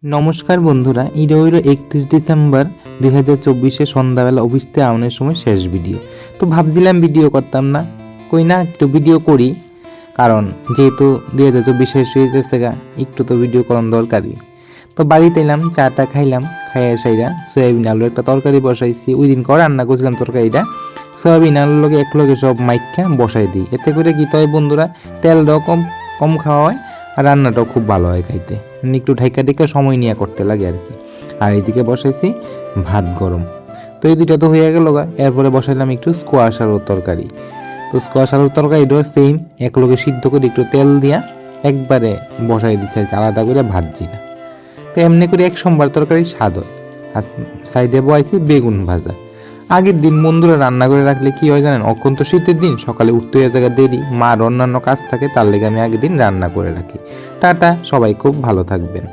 নমস্কার বন্ধুরা, এটা হইল 31 ডিসেম্বর 2024 সন্ধ্যাবেলা অফিসতে আউনের সময় শেষ ভিডিও। তো ভাবছিলাম ভিডিও করতাম না, কই না একটু ভিডিও করি, কারণ যেহেতু 2024 শেষ হয়ে গেছে গা, একটু তো ভিডিও করার দরকারই। তো বাড়িতে এলাম, চাটা খাইলাম, খাইয়া সাইরা সয়াবিন আলুর একটা তরকারি বসাইছি। ওই দিন করে রান্না করছিলাম তরকারিটা, সয়াবিন আলুর লগে একলগে সব মাইখা বসাই দিই। এতে করে কি হয় বন্ধুরা, তেলটাও কম কম খাওয়া হয় আর রান্নাটাও খুব ভালো হয় খাইতে। একটু ঢাইকা ঢাইকা সময় নিয়ে করতে লাগে আর কি। আর এইদিকে বসাইছি ভাত গরম। তো এই দুইটা তো হয়ে গেল গা। এরপরে বসাইলাম একটু স্কোয়াশ আলুর তরকারি। তো স্কোয়াশ আলুর তরকারিটাও সেম একলগে সিদ্ধ করে একটু তেল দিয়া একবারে বসাই দিচ্ছি আর কি, আলাদা করে ভাজছি না। তো এমনি করে এক সোমবার তরকারি স্বাদ হয়। আর সাইডে বসাইছি বেগুন ভাজা। আগের দিন বন্ধুরা রান্না করে রাখলে কি হয় জানেন, অত্যন্ত শীতের দিন সকালে উঠতে হয়ে জায়গা দেরি, মার অন্যান্য কাজ থাকে, তার লেগে আমি আগের দিন রান্না করে রাখি। টাটা, সবাই খুব ভালো থাকবেন।